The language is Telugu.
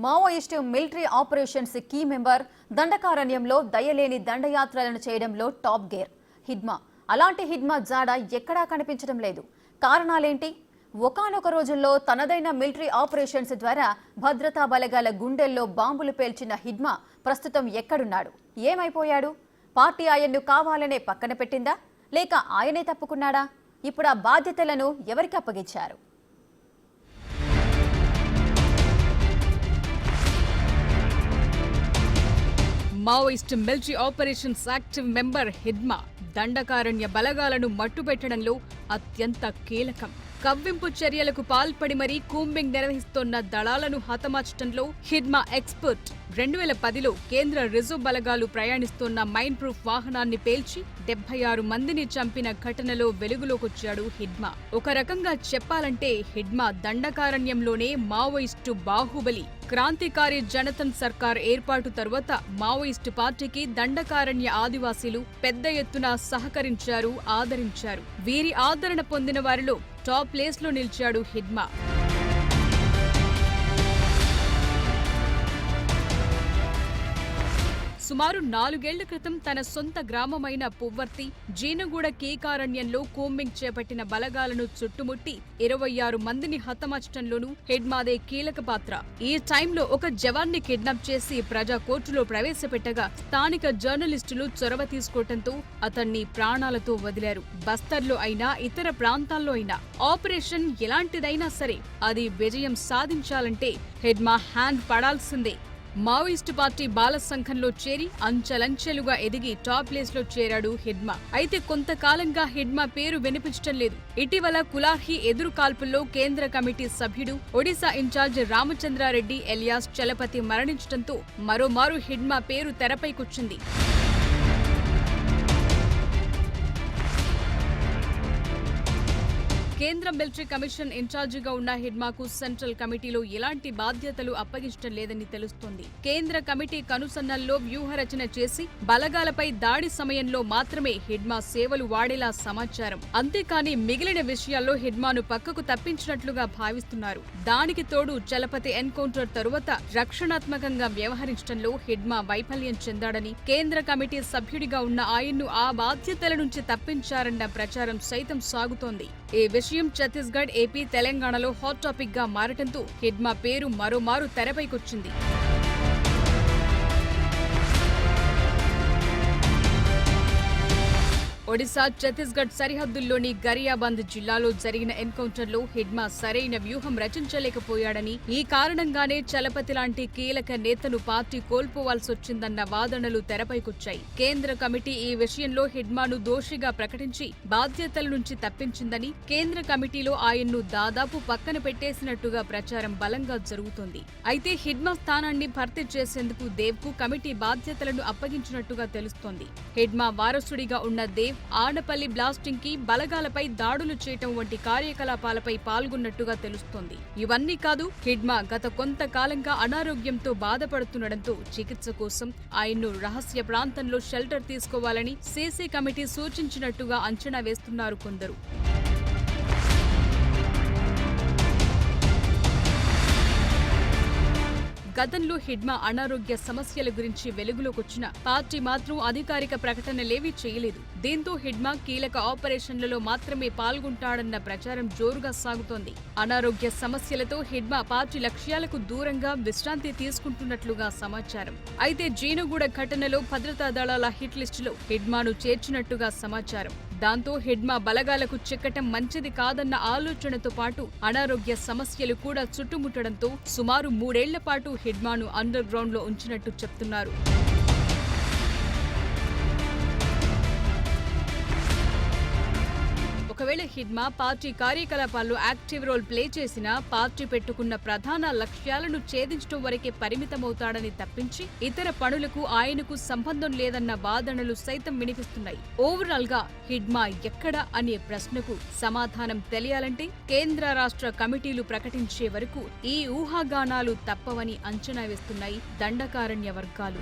Maoist military operations key member దండకారణ్యంలో దయలేని దండయాత్రలను చేయడంలో టాప్ గేర్ హిడ్మా. అలాంటి హిడ్మా జాడ ఎక్కడా కనిపించడం లేదు. కారణాలేంటి? ఒకానొక రోజుల్లో తనదైన మిలిటరీ ఆపరేషన్స్ ద్వారా భద్రతా బలగాల గుండెల్లో బాంబులు పేల్చిన హిడ్మా ప్రస్తుతం ఎక్కడున్నాడు? ఏమైపోయాడు? పార్టీ ఆయన్ను కావాలనే పక్కన పెట్టిందా, లేక ఆయనే తప్పుకున్నాడా? ఇప్పుడు ఆ బాధ్యతలను ఎవరికి అప్పగించారు? Maoist military operations active member Hidma Dandakaranya బలగాలను మట్టుబెట్టడంలో అత్యంత కీలకం. కవ్వింపు చర్యలకు పాల్పడి మరీ కూంబింగ్ నిర్వహిస్తోన్న దళాలను హతమార్చడంలో హిడ్మా ఎక్స్పర్ట్. 2010లో కేంద్ర రిజర్వ్ బలగాలు ప్రయాణిస్తోన్న మైన్ ప్రూఫ్ వాహనాన్ని పేల్చి 76 మందిని చంపిన ఘటనలో వెలుగులోకొచ్చాడు హిడ్మా. ఒక రకంగా చెప్పాలంటే హిడ్మా దండకారణ్యంలోనే మావోయిస్టు బాహుబలి. క్రాంతికారి జనతన్ సర్కార్ ఏర్పాటు తరువాత మావోయిస్టు పార్టీకి దండకారణ్య ఆదివాసీలు పెద్ద ఎత్తున సహకరించారు, ఆదరించారు. వీరి ఆదరణ పొందిన వారిలో టాప్ ప్లేస్లో నిలిచాడు హిడ్మా. సుమారు 4 ఏళ్ల క్రితం తన సొంత గ్రామమైన పువ్వర్తి, జీనగూడ కీకారణ్యంలో కూంబింగ్ చేపట్టిన బలగాలను చుట్టుముట్టి 26 మందిని హతమార్చడంలోనూ హిడ్మాదే కీలక పాత్ర. ఈ టైంలో ఒక జవాన్ని కిడ్నాప్ చేసి ప్రజా కోర్టులో ప్రవేశపెట్టగా స్థానిక జర్నలిస్టులు చొరవ తీసుకోవడంతో అతన్ని ప్రాణాలతో వదిలారు. బస్తర్లో అయినా ఇతర ప్రాంతాల్లో అయినా ఆపరేషన్ ఎలాంటిదైనా సరే అది విజయం సాధించాలంటే హిడ్మా హ్యాండ్ పడాల్సిందే. మావోయిస్టు పార్టీ బాల సంఘంలో చేరి అంచెలంచెలుగా ఎదిగి టాప్ ప్లేస్ లో చేరాడు హిడ్మా. అయితే కొంతకాలంగా హిడ్మా పేరు వినిపించడం లేదు. ఇటీవల కులార్హి ఎదురు కాల్పుల్లో కేంద్ర కమిటీ సభ్యుడు ఒడిశా ఇన్ఛార్జ్ రామచంద్రారెడ్డి ఎలియాస్ చలపతి మరణించడంతో మరోమారు హిడ్మా పేరు తెరపైకొచ్చింది. కేంద్ర మిలిటరీ కమిషన్ ఇన్ఛార్జిగా ఉన్న హిడ్మాకు సెంట్రల్ కమిటీలో ఎలాంటి బాధ్యతలు అప్పగించడం లేదని తెలుస్తోంది. కేంద్ర కమిటీ కనుసన్నల్లో వ్యూహరచన చేసి బలగాలపై దాడి సమయంలో మాత్రమే హిడ్మా సేవలు వాడేలా సమాచారం. అంతేకాని మిగిలిన విషయాల్లో హిడ్మాను పక్కకు తప్పించినట్లుగా భావిస్తున్నారు. దానికి తోడు చలపతి ఎన్కౌంటర్ తరువాత రక్షణాత్మకంగా వ్యవహరించడంలో హిడ్మా వైఫల్యం చెందాడని, కేంద్ర కమిటీ సభ్యుడిగా ఉన్న ఆయన్ను ఆ బాధ్యతల నుంచి తప్పించారన్న ప్రచారం సైతం సాగుతోంది. ఈ విషయం ఛత్తీస్గఢ్, ఏపీ, తెలంగాణలో హాట్ టాపిక్ గా మారటంతో హిడ్మా పేరు మరోమారు తెరపైకొచ్చింది. ఒడిశా, ఛత్తీస్గఢ్ సరిహద్దుల్లోని గరియాబంద్ జిల్లాలో జరిగిన ఎన్కౌంటర్లో హిడ్మా సరైన వ్యూహం రచించలేకపోయాడని, ఈ కారణంగానే చలపతి లాంటి కీలక నేతను పార్టీ కోల్పోవాల్సొచ్చిందన్న వాదనలు తెరపైకొచ్చాయి. కేంద్ర కమిటీ ఈ విషయంలో హిడ్మాను దోషిగా ప్రకటించి బాధ్యతల నుంచి తప్పించిందని, కేంద్ర కమిటీలో ఆయన్ను దాదాపు పక్కన పెట్టేసినట్టుగా ప్రచారం బలంగా జరుగుతోంది. అయితే హిడ్మా స్థానాన్ని భర్తీ చేసేందుకు దేవ్ కు కమిటీ బాధ్యతలను అప్పగించినట్టుగా తెలుస్తోంది. హిడ్మా వారసుడిగా ఉన్న దేవ్ ఆనపల్లి బ్లాస్టింగ్ కి, బలగాలపై దాడులు చేయటం వంటి కార్యకలాపాలపై పాల్గొన్నట్టుగా తెలుస్తోంది. ఇవన్నీ కాదు, హిడ్మా గత కొంతకాలంగా అనారోగ్యంతో బాధపడుతుండటంతో చికిత్స కోసం ఆయన్ను రహస్య ప్రాంతంలో షెల్టర్ తీసుకోవాలని సీసీ కమిటీ సూచించినట్టుగా అంచనా వేస్తున్నారు కొందరు. గతంలో హిడ్మా అనారోగ్య సమస్యల గురించి వెలుగులోకొచ్చిన పార్టీ మాత్రం అధికారిక ప్రకటనలేవీ చేయలేదు. దీంతో హిడ్మా కీలక ఆపరేషన్లలో మాత్రమే పాల్గొంటాడన్న ప్రచారం జోరుగా సాగుతోంది. అనారోగ్య సమస్యలతో హిడ్మా పార్టీ లక్ష్యాలకు దూరంగా విశ్రాంతి తీసుకుంటున్నట్లుగా సమాచారం. అయితే జీనగూడ ఘటనలో భద్రతా దళాల హిట్ లిస్టులో హిడ్మాను చేర్చినట్టుగా సమాచారం. దాంతో హిడ్మా బలగాలకు చిక్కటం మంచిది కాదన్న ఆలోచనతో పాటు అనారోగ్య సమస్యలు కూడా చుట్టుముట్టడంతో సుమారు 3 ఏళ్ల పాటు హిడ్మాను అండర్ గ్రౌండ్ లో ఉంచినట్టు చెప్తున్నారు. ఒకవేళ హిడ్మా పార్టీ కార్యకలాపాల్లో యాక్టివ్ రోల్ ప్లే చేసినా పార్టీ పెట్టుకున్న ప్రధాన లక్ష్యాలను ఛేదించడం వరకే పరిమితమవుతాడని తప్పించి ఇతర పనులకు ఆయనకు సంబంధం లేదన్న వాదనలు సైతం వినిపిస్తున్నాయి. ఓవరాల్ గా హిడ్మా ఎక్కడ అనే ప్రశ్నకు సమాధానం తెలియాలంటే కేంద్ర రాష్ట్ర కమిటీలు ప్రకటించే వరకు ఈ ఊహాగానాలు తప్పవని అంచనా వేస్తున్నాయి దండకారణ్య వర్గాలు.